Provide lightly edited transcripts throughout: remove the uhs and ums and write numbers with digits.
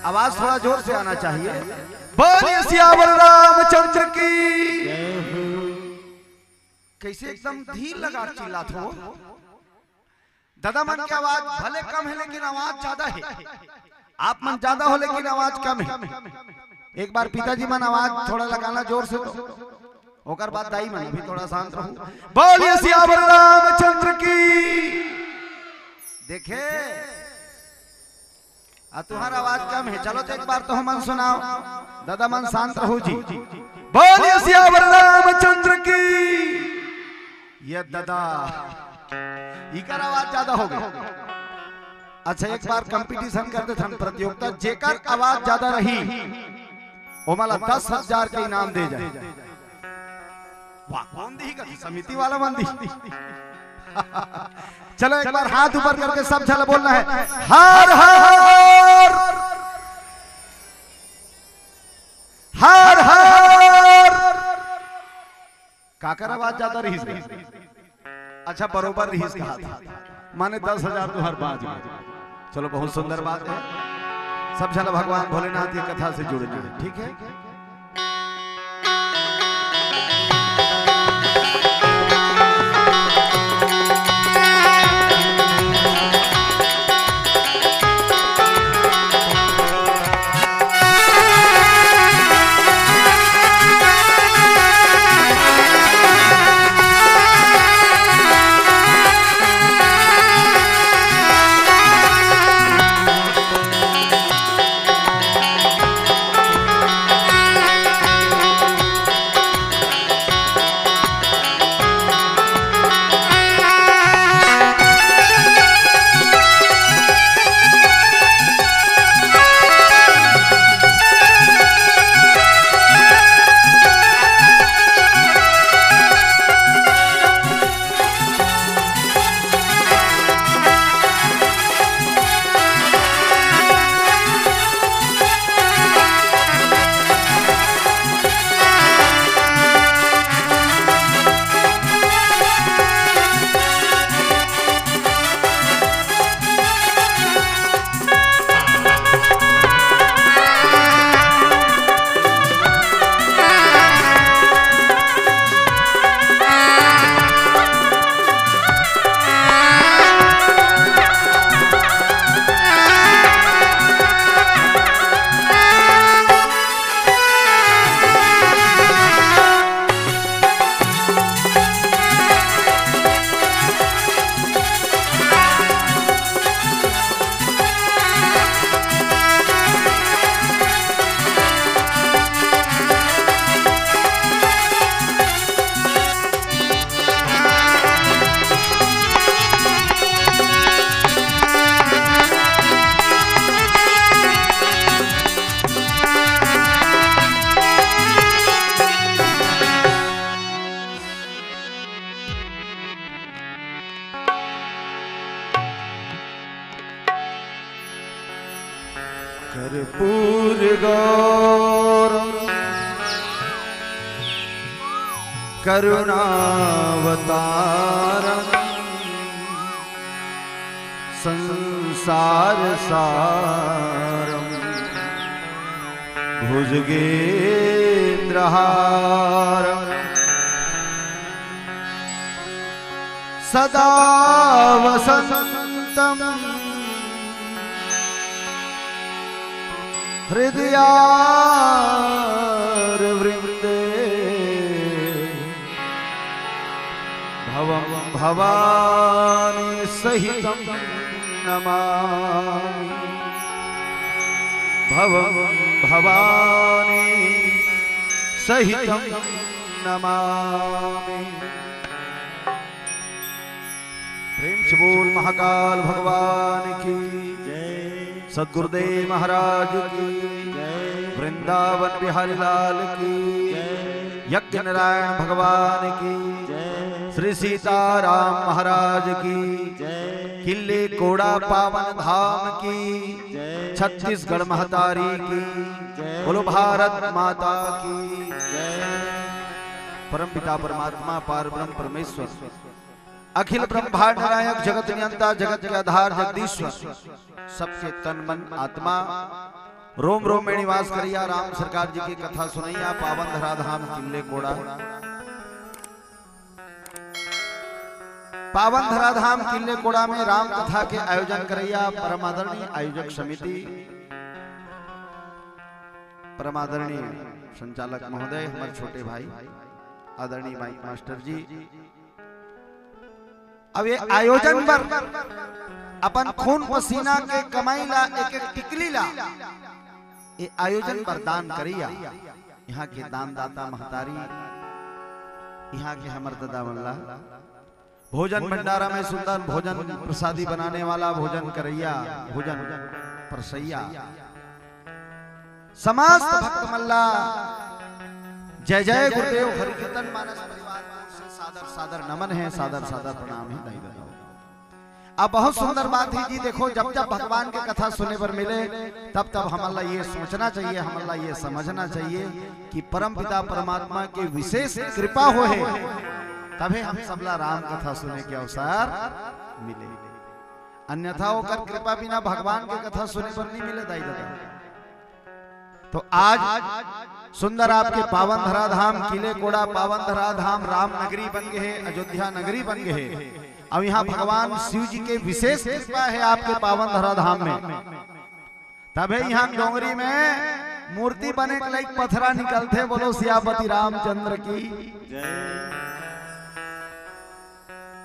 आवाज थोड़ा जोर से आना चाहिए। बोलिए सियावर रामचंद्र की। कैसे एकदम धीर लगा चिल्लात हो। दादा मन की आवाज भले कम है लेकिन आवाज ज्यादा है। आप मन ज्यादा हो लेकिन आवाज कम है। एक बार पिताजी मन आवाज थोड़ा लगाना जोर से तो होकर बात दाई मन भी थोड़ा शांत रहो। बोलिए सियावर रामचंद्र की। देखे तुम्हारा आवाज कम है। चलो तो एक बार तो हम सुनाओ। दादा मन शांत रहो जी। बोलिए सियावर रामचंद्र की। ये दादा इकर आवाज ज्यादा हो गई। अच्छा एक बार कंपटीशन करते थे प्रतियोगिता, जेकर आवाज ज्यादा रही वो मला 10,000 के इनाम दे जाए। वाह कौन दी का समिति वाला मन दी। चलो एक बार हाथ ऊपर करके सब झल बोलना है। हर हर हर हर। काकर आवाज ज्यादा रही। अच्छा बरोबर रही कहा था माने 10,000 तो हर बात। चलो बहुत सुंदर बात है। सब झल भगवान भोलेनाथ की कथा से जुड़ना है, ठीक है। कर्पूर गौरम करुणावतारम संसार सारम भुजगेन्द्रहारम सदा वसन्तम हृदयारविन्दे भवं भवानी सहितं नमामि। भवं भवानी सहितं नमामि। प्रेम से बोल महाकाल भगवान की जय। सद्गुरुदेव महाराज की जय। वृंदावन बिहारी लाल की जय। यज्ञ नारायण भगवान की जय। श्री सीताराम महाराज की जय। किले कोड़ा पावन धाम की जय। छत्तीसगढ़ महतारी की जय। बोलो भारत माता की जय। परम पिता परमात्मा पारब्रह्म परमेश्वर अखिल ब्रह्मांड नायक जगत नियंता जगत के आधार जगदीश्वर सबके तन मन आत्मा रोम रोम में निवास करिया राम सरकार जी की कथा सुनैया पावन धराधाम किले कोड़ा। पावन धराधाम किले कोड़ा में राम कथा के आयोजन करैया परमादरणीय आयोजक समिति, परमादरणीय संचालक महोदय, हमारे छोटे भाई आदरणीय माइक मास्टर जी। अब ये आयोजन पर अपन खून पसीना के कमाई ला एक एक टिकली ला ये आयोजन पर दान करिया। यहाँ के दानदाता महतारी, यहाँ के हमर दादा मल्ला भोजन भंडारा में सुंदर भोजन प्रसादी बनाने वाला भोजन करैया, भोजन परसैया समस्त भक्त मल्ला। जय जय गुरुदेव हरि कीर्तन मानस परिवार से सादर सादर नमन है, सादर सादर प्रणाम है। नहीं बताओ अब बहुत सुंदर बात है जी। देखो जब जब भगवान की कथा सुनने पर मिले तब तब हमारा ये सोचना चाहिए, हमारा ये समझना चाहिए कि परम पिता परमात्मा की विशेष कृपा हो है तभी हम सबला राम कथा सुनने के अवसर मिले। अन्यथा होकर कृपा बिना भगवान की कथा सुनने पर नहीं मिले दाई दादा। तो आज सुंदर आपके पावन धराधाम किले कोड़ा, पावन धराधाम राम नगरी बन गए है, अयोध्या नगरी बन गए है। अब यहाँ भगवान शिव जी के विशेष कृपा है आपके पावन धराधाम में। तभी यहाँ डोंगरी में मूर्ति बने के लाइक पथरा निकलते। बोलो सियापति रामचंद्र की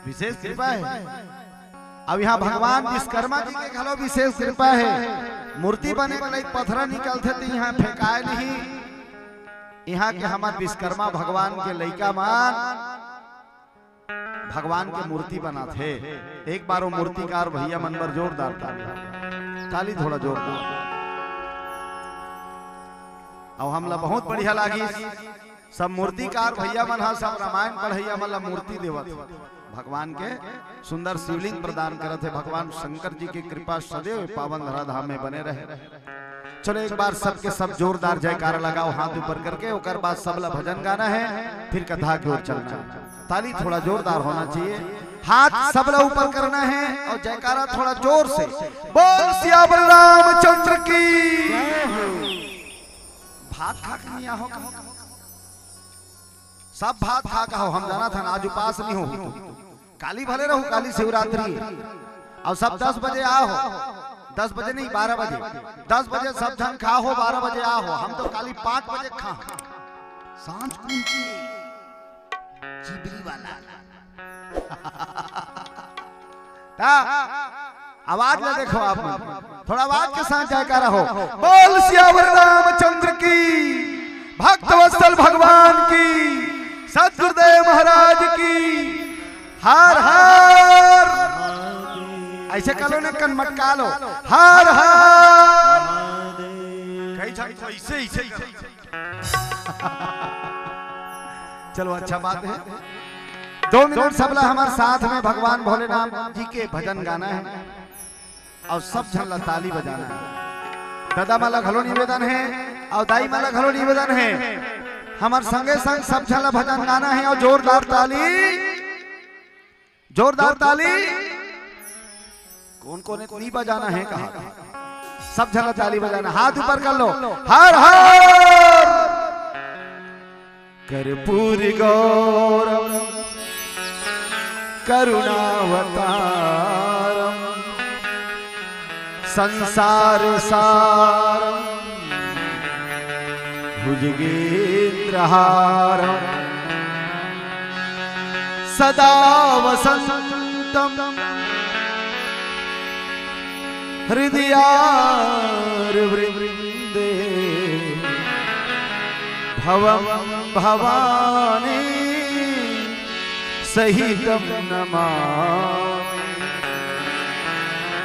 विशेष कृपा है। अब यहाँ भगवान विश्वकर्मा जी के घलो विशेष कृपा है। मूर्ति बने के लाइक पथरा निकलते तो यहाँ फेंकाए नहीं। यहाँ के हमारे विश्वकर्मा भगवान के लइका मान भगवान की मूर्ति बना थे। एक बार वो मूर्तिकार भैया मन पर जोरदार ताली थोड़ा जोरदार। और हमला बहुत बढ़िया लगी। सब मूर्तिकार भैया मन हा सब रामायण पढ़ैया मतलब मूर्ति देवत भगवान के सुंदर शिवलिंग प्रदान करते। भगवान शंकर जी की कृपा सदैव पावन धराधाम में बने रहे। चलो एक बार सबके सब जोरदार जयकारा लगाओ हाथ ऊपर करके। ओकर बाद सबला भजन गाना है, फिर कथा की ओर चलना है। ताली थोड़ा जोरदार होना चाहिए, हाथ सबला ऊपर करना है और जयकारा थोड़ा जोर से। बोल सियावर रामचंद्र की। भात खा के नहीं आओ, सब भात खा का हो। हम जाना था ना आज उपास नहीं हो, काली भले रहो, काली शिवरात्रि और सब 10 बजे आओ। 10 बजे नहीं 12 बजे, 10 बजे सब धन खा हो, 12 बजे आओ। हम तो काली 5 बजे खा सांझ की चिबरी वाला आवाज ले देखो आप थोड़ा आवाज के साथ जयकारा हो। बोल सियावर रामचंद्र की, भक्त वत्सल भगवान की, सतगुरुदेव महाराज की। हर हर ऐसे कलो ने कन मटका लो। हर हर ऐसे चलो अच्छा बात है। 2 मिनट सबला हमारे साथ में भगवान भोलेनाथ जी के भजन गाना है और सब झल्ला ताली बजाना है। दादा माला घलो निवेदन है और दाई माला घलो निवेदन है। हमारे संगे संग सब झल्ला भजन गाना है और जोरदार ताली, जोरदार ताली। कौन कौन नहीं बजाना है कहा? सब झल्ला ताली बजाना, हाथ ऊपर कर लो। हर हर कर्पूरी गौरम करुणावतारम संसार सारम भुजगेन्द्रहारम सदा वसंतम हृदयारविंदे भवम भवानी सहितम नमामि।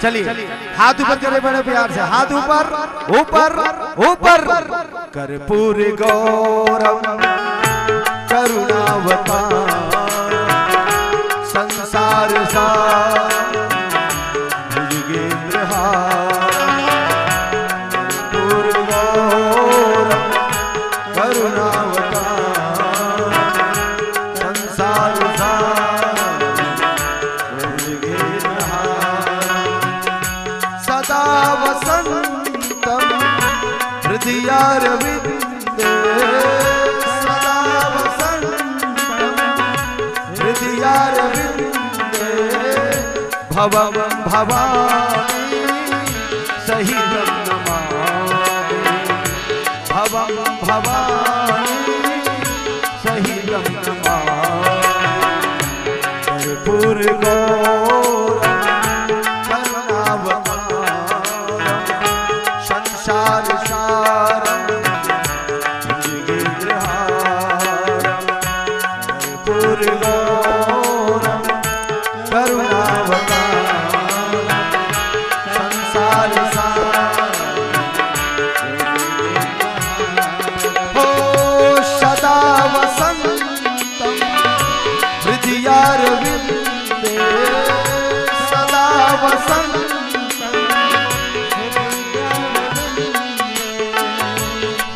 चलिए हाथ ऊपर करे बड़े प्यार से, हाथ ऊपर ऊपर ऊपर। कर्पूर गौरम करुणावतारम संसार सारम भुजगेन्द्रहारम। कर्पूर गौरम करुणावतारम संसार सारम भुजगेन्द्रहारम सदा वसंतम भवम भवानी सहितं नमामि भवम भवानी सहितं नमामि कर्पूर गौरम करुणावतारम संसार सारम भुजगेन्द्रहारम कर्पूर गौरम करुणावतारम संसार सारम हो सदा वसंतम हृदयारविंदे सदा वसंतम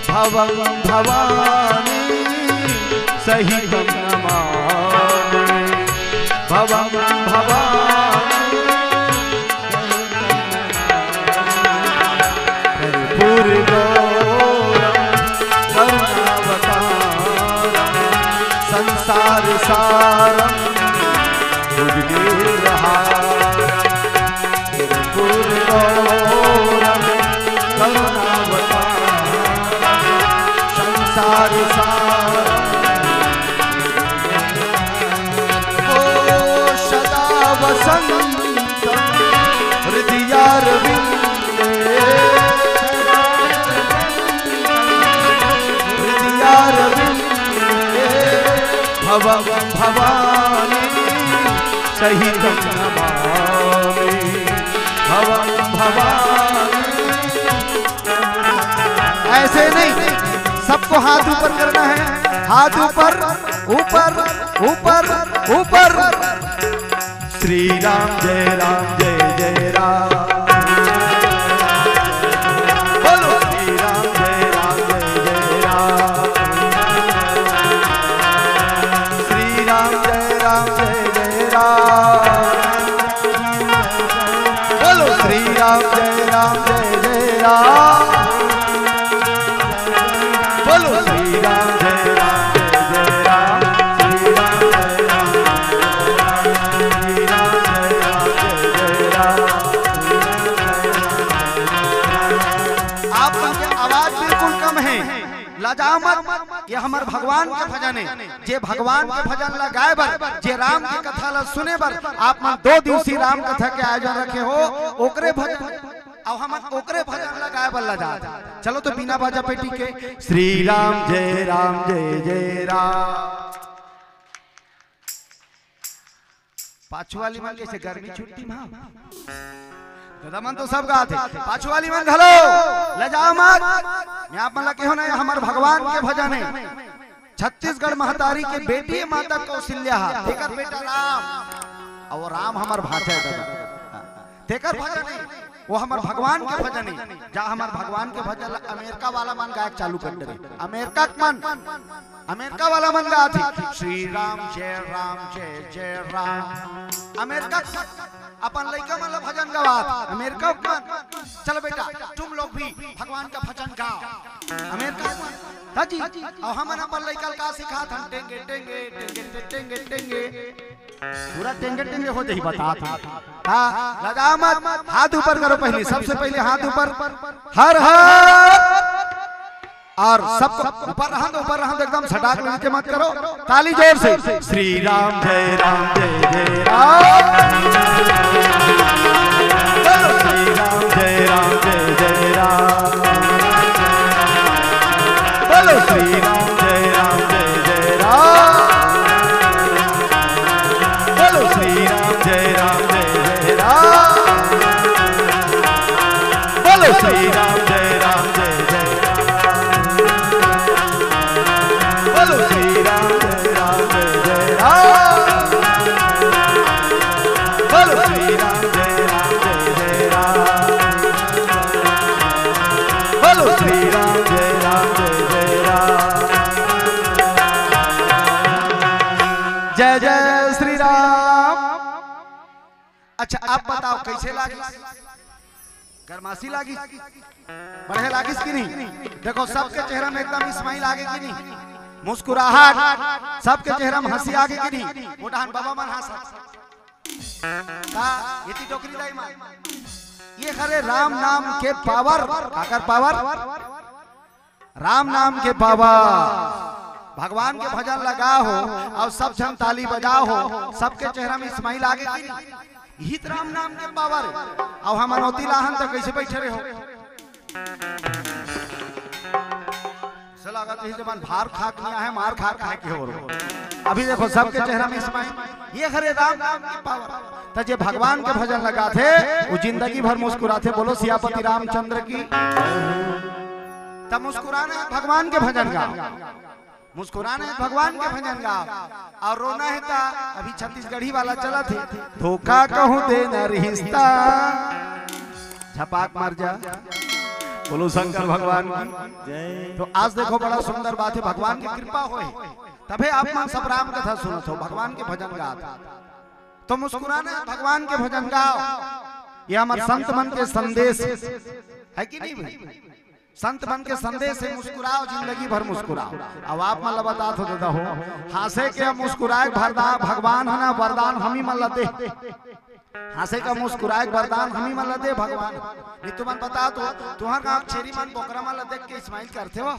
भवं भवानी सहितं नमामि भवं भवानी कर्पूर गौरम करुणावतारम संसार सारम भुजगेन्द्रहारम कर्पूर गौरम करुणावतारम संसार सारम ओ सदा वसंतम हृदयारविंदे हृदयारविंदे भवं भवानी सहितं नमामि भवं भवानी। ऐसे नहीं, सबको हाथ ऊपर करना है, हाथ ऊपर ऊपर ऊपर ऊपर। श्री राम जय जय राम बोलो श्री राम जय जय राम श्री राम जय जय राम बोलो श्री राम जय जय राम बोलो श्री राम जय जय राम श्री राम जय राम। आपकी आवाज बिल्कुल कम है, लजाओ मत। ये हमारे भगवान के भजन है, जे भगवान के भजन लगाए बर, जे राम की कथा ला सुने बर। आप मन 2 दिवसीय राम कथा के आयोजन रखे हो, ओकरे भजन और हम ओकरे भजन लगाए बर लजा। चलो तो बिना बाजा पेटी के श्री राम जय जय राम। पाछू वाली मन कैसे गर्मी छुट्टी मां दादा मन तो सब गाते, पाछू वाली मन घलो लजाओ मत। मैं आप मन के हो ना, हमारे भगवान के भजन है। छत्तीसगढ़ महतारी के बेटी माता कौशल्या, तेकर बेटा राम, और राम हमार भाषा है दादा, तेकर भजन है वो हमारे भगवान के भजन है। जा हमारे भगवान के भजन अमेरिका वाला मन गायक चालू कर दे, अमेरिका वाला मन गा थी श्री राम जय जय राम। अमेरिका अपन लड़का मन भजन गवात, अमेरिका मन। चलो बेटा तुम लोग भी भगवान का भजन गाओ अमेरिका जी। और हम अपन लड़का का सिखात, हम टेंगे टेंगे टेंगे टेंगे टेंगे पूरा टेंगे टेंगे हो जाही बता था। हाँ लगा मत, हाथ ऊपर करो पहले, सबसे पहले हाथ ऊपर हर हर, और सबको ऊपर रहा एकदम सटाक नीचे मत करो, ताली जोर से। श्री राम जय जय राम श्री राम जय जय राम बोलो श्री राम जय जय राम बोलो श्री राम जय जय राम बोलो श्री राम जय जय बोलो श्री राम जय जय राम बोलो श्री राम जय जय राम बोलो श्री राम जय जय राम। जय जय श्री राम। अच्छा आप बताओ कैसे लागी, गरमासी लागी, बढ़े लागी कि नहीं? देखो सबके चेहरा में एकदम स्माइल आगे कि नहीं, मुस्कुराहट, सबके चेहरा में हंसी आगे कि नहीं? मोटान बाबा मन हंसा ये थी टोकरी दाई मां ये खरे राम नाम के पावर आकर पावर राम नाम के पावर भगवान के भजन लगा हो और सब जन ताली बजाओ हो सबके चेहरा में स्माइल आगे की हित राम नाम के पावर और हम अनोती लाहन तक कैसे बैठे रहे हो लागत है जब भार खा किया है मार खा है कि हो अभी देखो सबके चेहरा में स्माइल ये खरे राम नाम की पावर तो जे भगवान के भजन लगा थे वो जिंदगी भर मुस्कुराते बोलो सियापति रामचंद्र की तब मुस्कुराना भगवान के भजन का मुस्कुराना है भगवान के भजन गा और रोना है ता अभी छत्तीसगढ़ी वाला चला थे धोखा कहूं देना रिश्ता झपाक मार जा बोलो शंकर भगवान की तो आज देखो बड़ा सुंदर बात है भगवान की कृपा होए तबे आप मन सब राम कथा सुनत हो भगवान के भजन गा तो मुस्कुराना है भगवान के भजन गाओ ये हमारे संत मन के संदेश है कि नहीं भाई संत मन के संदेश से मुस्कुराओ जिंदगी भर मुस्कुराओ अब आप मतलब बता तो देता हो हासे के मुस्कुराए भगवान है ना वरदान हम ही मन दे हासे का मुस्कुराए वरदान हम ही मन दे भगवान नहीं तुम बता तो तुम्हार गांव छेरी मन बोकरा मन देख के स्माइल करते हो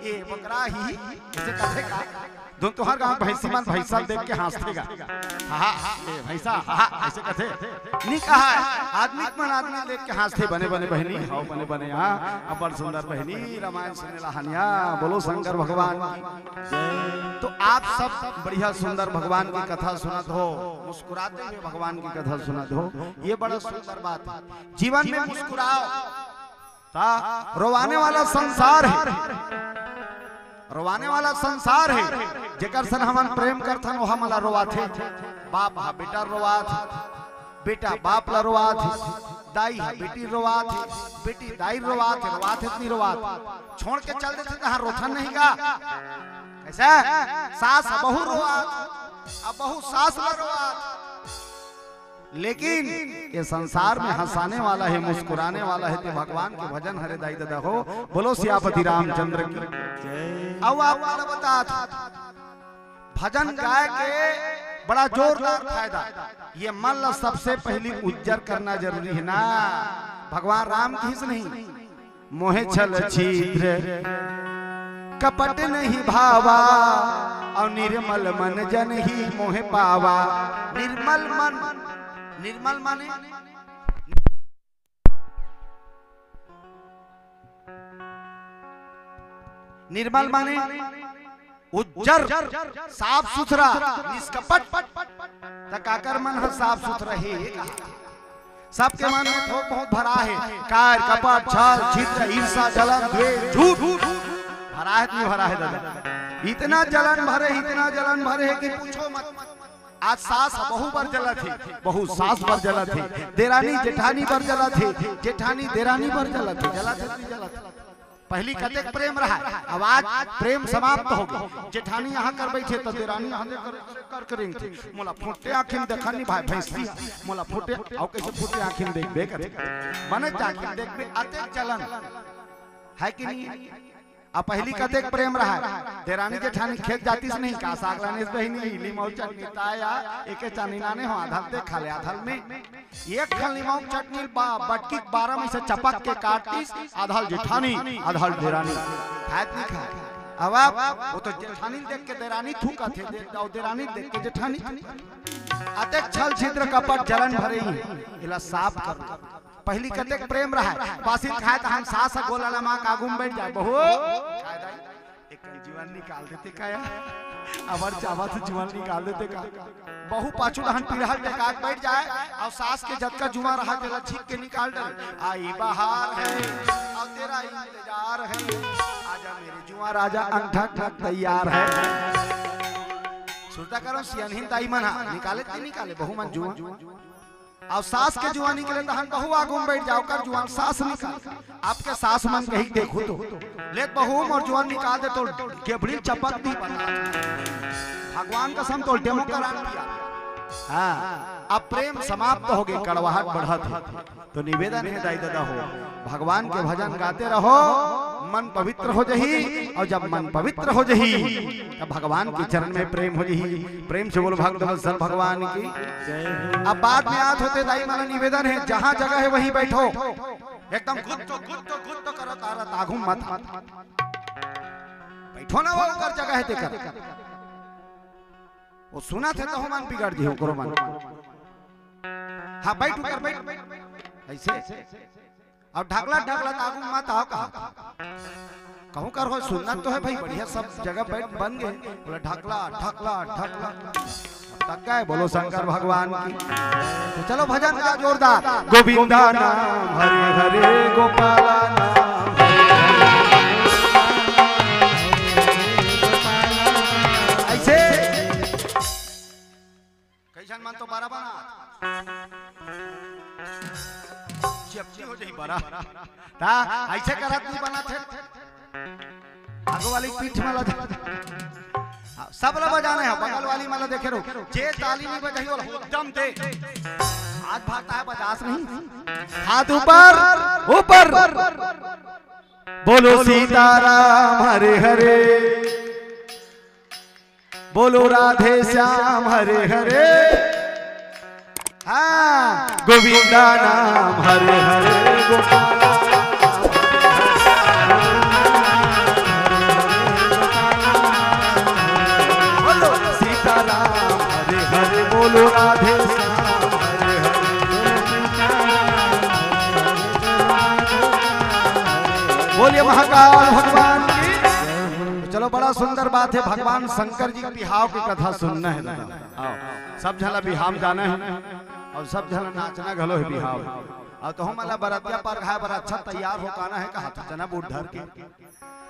ये बोकरा ही ऐसे करते का दोनों तुम्हार गांव भैंसी मन भैंसा देख के हंसतेगा हां ये भैंसा हां ऐसे कहते नहीं कहा आदमी मन आदमी देख के हंसते बने बने बहनी हां बने बने हां अब बड़ सुंदर बहनी रामायण सुने लहानिया बोलो शंकर भगवान की तो आप सब बढ़िया सुंदर भगवान की कथा सुनत हो मुस्कुराते हुए भगवान की कथा सुनत हो ये बड़ा सुंदर बात है जीवन में मुस्कुराओ ता रोवाने वाला संसार है रोवाने वाला संसार है जेकर सन हमन प्रेम करथन वो हमला रोवाथे बाप हा बेटा रोवाथ बेटा बाप ला रोवाथ दाई हा बेटी रोवाथ बेटी दाई रोवाथ इतनी रोवाथ छोड़ के चल देते कहां रोथन नहीं का ऐसा सास बहू रोवाथ अब बहू सास ला रोवाथ लेकिन ये संसार में हंसाने वाला है मुस्कुराने वाला है तो भगवान के भजन हरे दाई दादा हो बोलो सियापति रामचंद्र की अब आपको बता भजन गाय के बड़ा जोरदार फायदा ये मन ला सबसे पहली उज्जर करना जरूरी है ना भगवान राम की ही नहीं मोहे छल छिद्र कपट नहीं भावा और निर्मल मन जन ही मोहे पावा निर्मल माने निर्मल माने उज्जर साफ सुथरा निष्कपट तकाकर मन है साफ सुथरा है सबके मन में थोक बहुत भरा है कार कपट छल छिद्र ईर्ष्या जलन द्वेष झूठ भरा है नहीं भरा है दादा इतना जलन भरे है कि पूछो मत आज सास बहू पर जला थी बहू सास पर जला थी देरानी जेठानी पर जला थी जेठानी देरानी पर जला थी पहली कतेक प्रेम रहा अब आज प्रेम समाप्त हो गया जेठानी यहाँ कर बैठे तो देरानी यहाँ कर करेंगे मोला फुटे आँखिन देखनी भाई भैंसी मोला फुटे और कैसे फुटे आँखिन देख बेकर मने आँखिन देख बे अतेक चलन है कि नहीं अब पहली कतेक प्रेम रहा देरानी जेठानी खेत जाती से नहीं का साग लाने से नहीं लीमौ चटनी ताया एके चानी नाने हो आधल देख खा ले आधल में एक खल लीमौ चटनी बटकी 12 में से चपक के काटीस आधल जेठानी आधल देरानी खात नहीं खा अब वो तो जेठानी देख के देरानी थूका थे देरानी देख के जेठानी अतेक छल छिद्र कपट जलन भरे इला साफ कर पहली कतेक प्रेम रहा बासी खाए तो हम सास गोला मां कागू में बैठ जाए बहू एक जीवन निकाल देते काया अबर चावा से जीवन निकाल देते का बहू पाछू दहन पिरहल टेकाक बैठ जाए और सास के जत का जुआ रहा तेरा छीक के निकाल दे आई बहार है और तेरा इंतजार है आजा मेरे जुआ राजा अंगठा ठक तैयार है सुनता करो सियानहीन ताई मना निकाले बहू मन जुआ और सास के जुआ निकले तो हम बहू आगू में बैठ जाओ कर जुआन सास निकाल आपके सास मन कहीं देखो तो ले बहू और जुआन निकाल दे तो केबड़ी चपक दी भगवान कसम तो डेमो करा दिया हाँ अब प्रेम समाप्त हो गए कड़वाहट बढ़त तो निवेदन है दाई दादा हो भगवान के भजन गाते रहो मन पवित्र हो जही, और जब मन पवित्र हो जही तब भगवान के चरण में प्रेम हो जही। प्रेम से बोलो भक्तवत्सल भगवान की। अब बाद में आत होते दाई माना निवेदन है, जहाँ जगह है वहीं बैठो, एकदम खुद तो करो तारा ताघू मत बैठो ना, वो कर जगह है तेकर वो सुना थे तो मन बिगड़ जी करो मन। हाँ बैठ कर बैठ ऐसे, अब ढाकला ढाकला तागू मत आओ कहा कहूँ कर हो, सुनना तो है भाई बढ़िया सब जगह बैठ बन गए, बोला ढाकला ढाकला ढाकला तक गए। बोलो शंकर भगवान की। तो चलो भजन का जोरदार। गोविंदा नाम हरे हरे गोपाला नाम ऐसे कैसन मन तो बारा हो जाई बारा ता ऐसे करत नहीं बना थे आगो वाली पीठ में लगा सब ला बजाना है, बगल वाली माला देखे रहो जे ताली नहीं बजाई वो एकदम दे हाथ भागता है बजास नहीं, हाथ ऊपर ऊपर बोलो सीताराम हरे हरे, बोलो राधे श्याम हरे हरे, हाँ गोविंदा नाम हरे हरे गोपाला बोलो सीताराम हरे हरे, बोलो राधे श्याम हरे हरे, बोलिए महाकाल भगवान की। चलो बड़ा सुंदर बात है, भगवान शंकर जी की बिहाव की कथा सुनना है ना, सब झला बिहाव जाना है और सब झला नाचना घलो है बिहाव, और तो हम वाला बरातिया पर घाय बड़ा अच्छा तैयार हो काना है कहा था जना बूढ़ धर के,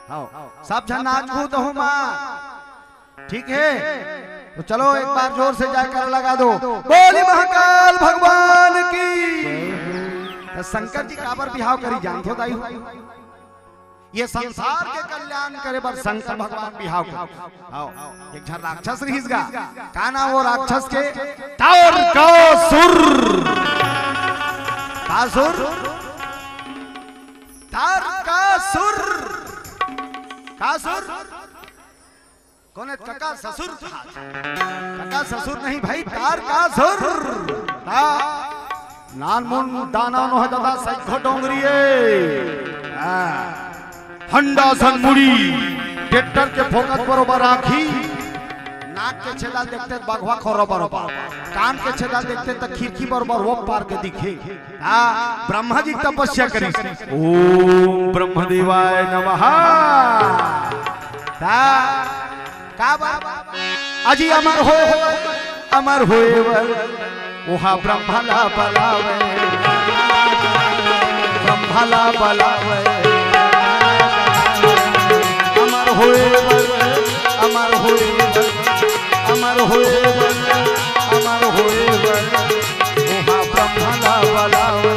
हाँ सब झन नाच कूद हो मां, ठीक है। तो चलो एक बार जोर से जाकर लगा दो, बोली महाकाल भगवान की। तो शंकर जी काबर बिहाव करी जानते हो दाई, ये संसार के कल्याण करे बर शंकर भगवान बिहाव कर। आओ एक झन राक्षस रहीसगा, का नाम वो राक्षस के, तारकासुर, कासुर तारकासुर, कासुर कौन है, कका ससुर था, कका ससुर नहीं भाई तारकासुर, नान मुन दाना नो दादा सैखो डोंगरिए, हंडा सन मुड़ी ट्रैक्टर के फोकस बरोबर आखी, नाक के छेदा देखते बघवा खोरो बरोबर, कान के छेदा देखते तो खिड़की बरोबर वो पार के दिखे। ब्रह्मा जी तपस्या करी, ओम ब्रह्मदेवाय नमः, का अजी अमर हो अमर होए वहा ब्रह्मला बलावे, ब्रह्मला बलावे, अमर होए अमर होए अमर होए अमर होए वहा ब्रह्मला बलावे,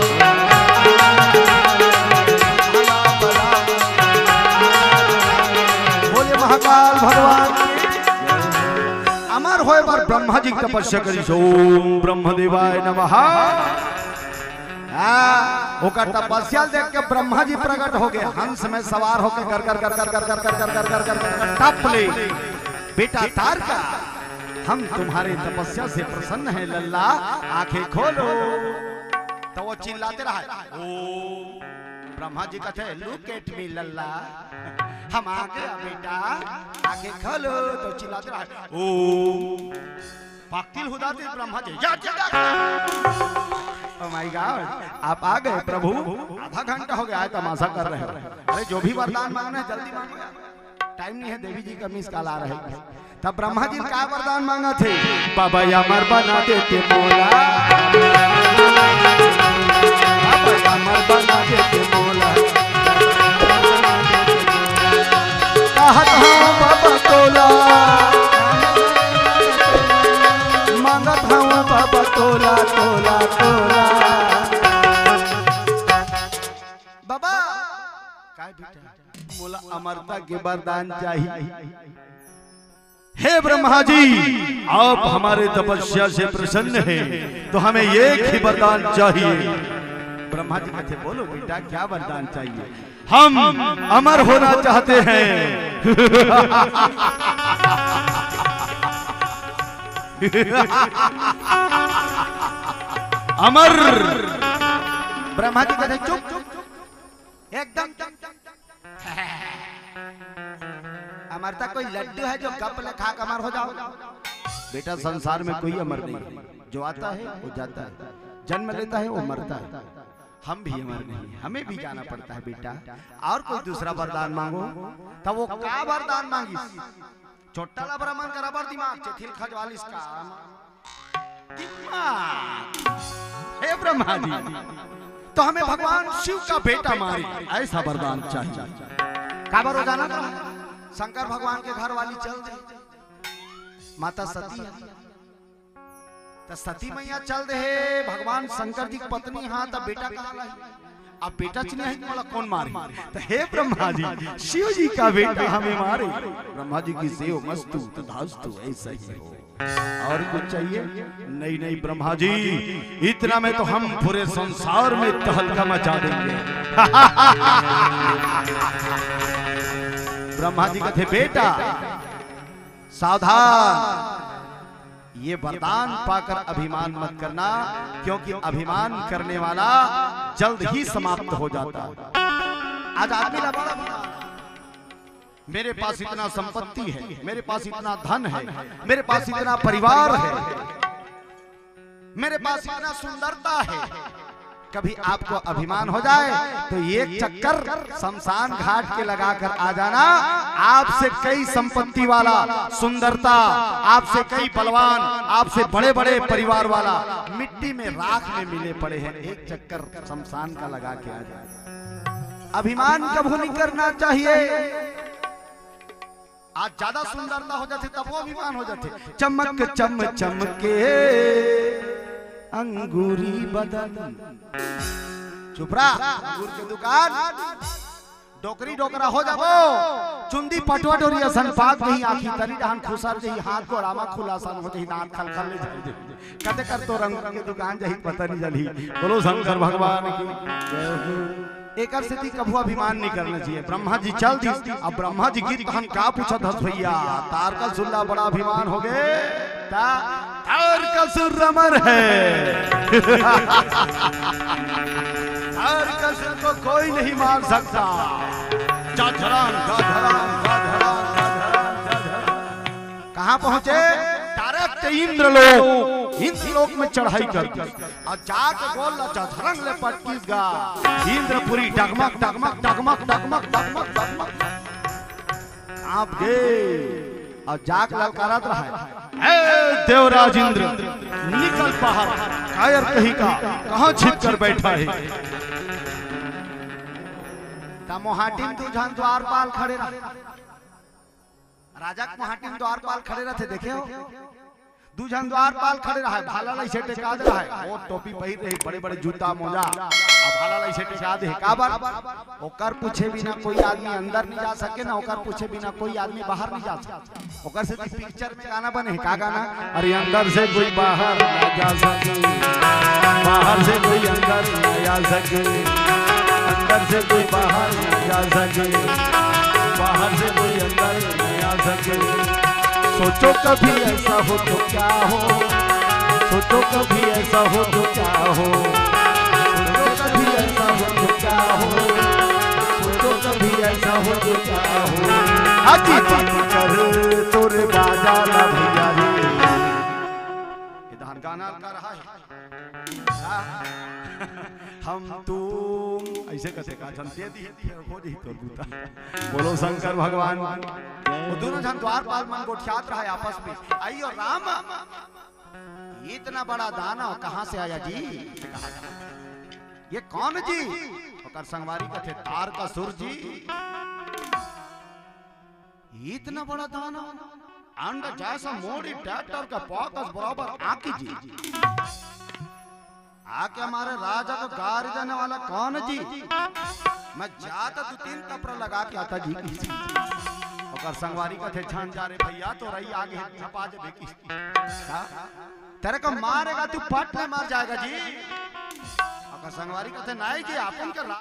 बोले महाकाल भगवान अमर होए पर ब्रह्मा जी की तपस्या करी, ओम ब्रह्मदेवाय नमः। ओकर तपस्या देख के ब्रह्मा जी प्रकट हो गए, हंस में सवार होकर कर कर कर कर कर कर कर कर कर कर कर टप ले, बेटा तारका हम तुम्हारे तपस्या से प्रसन्न हैं लल्ला, आंखें खोलो। तो वो चिल्लाते रहा, ओ ब्रह्मा जी कहते हैं लुक एट मी लल्ला, हम आ गया बेटा आंखें खोलो। तो चिल्लाते रहा, ओ पाकिल हुदाते Brahma ji, oh my God आप आ गए प्रभु, आधा घंटा हो गया है तमाशा कर रहे हैं, अरे जो भी वरदान मांगना है जल्दी मांगो, टाइम नहीं है, देवी जी का मिस कॉल आ रहा है। तब ब्रह्मा जी का वरदान मांगा थे, बाबा अमर बना देते मोला, बाबा अमर बना देते मोला, कहत हूं बाबा तोला, मांगत हूं बाबा तोला तोला तोला, बाबा काय बेटा मोला अमरता के वरदान चाहिए। हे ब्रह्मा जी आप हमारे तपस्या से प्रसन्न हैं तो हमें एक ही वरदान चाहिए। ब्रह्मा जी कहते बोलो बेटा क्या वरदान चाहिए। हम अमर होना चाहते हैं। अमर। ब्रह्मा जी कहते चुप एकदम। अमरता कोई लड्डू है जो कप ले खा अमर हो जाओ? बेटा संसार में कोई अमर नहीं है, जो आता है वो जाता है, जन्म लेता है वो मरता है। हम भी अमर नहीं है, हमें भी जाना पड़ता है बेटा। और कोई दूसरा वरदान मांगो। तब वो का वरदान मांगी? छोटा ब्राह्मण का रबर दिमाग थिल खजवालिस का दिमाग। हे ब्रह्मा जी, तो हमें भगवान शिव का बेटा मारे, ऐसा वरदान चाहिए। काबर हो जाना था? शंकर भगवान के घर वाली चल दे, माता सती तो सती मैया चल दे। भगवान शंकर जी की पत्नी हाँ तब बेटा कहाँ लाई? अब बेटा चुने है वाला कौन मारे? तो हे ब्रह्मा जी, शिव जी का बेटा हमें मारे। ब्रह्मा जी की सेव मस्तु तथास्तु, ऐसा ही हो। और कुछ चाहिए? नहीं नहीं ब्रह्मा जी, इतना में तो हम पूरे संसार में तहलका मचा देंगे। ब्रह्मा जी कहते बेटा सावधान, ये वरदान पाकर अभिमान मत करना, क्योंकि अभिमान करने वाला जल्द ही समाप्त हो जाता है। आज आदमी लगा मेरे पास इतना संपत्ति है, मेरे पास इतना धन है, मेरे पास इतना परिवार है, मेरे पास इतना सुंदरता है। कभी आपको अभिमान हो जाए तो एक चक्कर शमशान घाट के लगाकर आ जाना। आपसे कई संपत्ति वाला, सुंदरता, आपसे कई बलवान, आपसे बड़े बड़े परिवार वाला मिट्टी में राख में मिले पड़े हैं। एक चक्कर शमशान का लगा के आ जाए। अभिमान कभी नहीं करना चाहिए। आज ज्यादा सुंदरता हो जाते तब वो अभिमान हो जाते। चमक चम चमके अंगूरी बदन। चुप रहा, अंगूर की दुकान डोकरी डोकरा हो जाबो। चुंदी पटवा डोरिया सन पाक नहीं आखी तरी डहान खुसर जही हाथ को रामा खुलासन हो जही दांत खल खल ले जाए कते कर तो रंग की दुकान जही पता नहीं जली। बोलो शंकर भगवान की जय हो। एक स्थिति कभू अभिमान नहीं करना चाहिए। ब्रह्मा जी चल दी। अब ब्रह्मा जी गीत हम का पूछा धस भैया, तार का सुल्ला बड़ा अभिमान हो गए। तार का सुर रमर है। तार का सुर को कोई नहीं मार सकता। कहाँ पहुंचे? डायरेक्ट इंद्र लोक में चढ़ाई कर और जाके बोल धरंग ले पटकीसगा। इंद्रपुरी डगमग डगमग डगमग डगमग डगमग डगमग आप गए और जाग ललकारत रहा है। देवराज इंद्र निकल बाहर, कायर कहीं का कहां छिप कर बैठा है। मोहाटिन तुझान द्वारपाल खड़े रहे, राजा मोहाटिन द्वारपाल खड़े रहते देखे हो। दूजन द्वारपाल खड़े रहा है, भाला लाई से टेका दे रहा है। वो टोपी पहिर रही, बड़े बड़े जूता मोजा और भाला लाई से टेका दे। काबर ओकर पूछे बिना कोई आदमी अंदर नहीं जा सके ना, ओकर पूछे बिना कोई आदमी बाहर नहीं जा सके। ओकर से पिक्चर में गाना बने है, का गाना? अरे अंदर से कोई बाहर ना जा सके, बाहर से कोई अंदर ना जा सके, अंदर से कोई बाहर ना जा सके, बाहर से कोई अंदर ना जा सके। सोचो कभी ऐसा हो तो क्या हो, सोचो कभी ऐसा हो तो क्या हो, सोचो कभी ऐसा हो तो क्या हो, सोचो कभी ऐसा हो तो क्या हो। अजी कर तोरे बाजा ना भैया रे। इधर गाना गा रहा है हम तुम ऐसे कैसे का दे दी हो जी तो बूता। बोलो शंकर भगवान। वो दोनों जन द्वारपाल मन गोठियात रहा है आपस में। आइयो राम, इतना बड़ा दाना कहां से आया जी? ये कौन जी? और संगवारी कथे तार का सुर जी। इतना बड़ा दाना अंडा जैसा मोड़ी ट्रैक्टर का पॉकस बराबर आकी जी। आके हमारे राजा को गाड़ी देने वाला कौन जी? मैं जाता 2-3 कपड़ा लगा के आता जी। और संगवारी का थे छान जा रे भैया तो रही आगे छपा दे बेकी। तेरे को मारेगा तू पट में मार जाएगा जी। और संगवारी का थे नहीं जी अपन का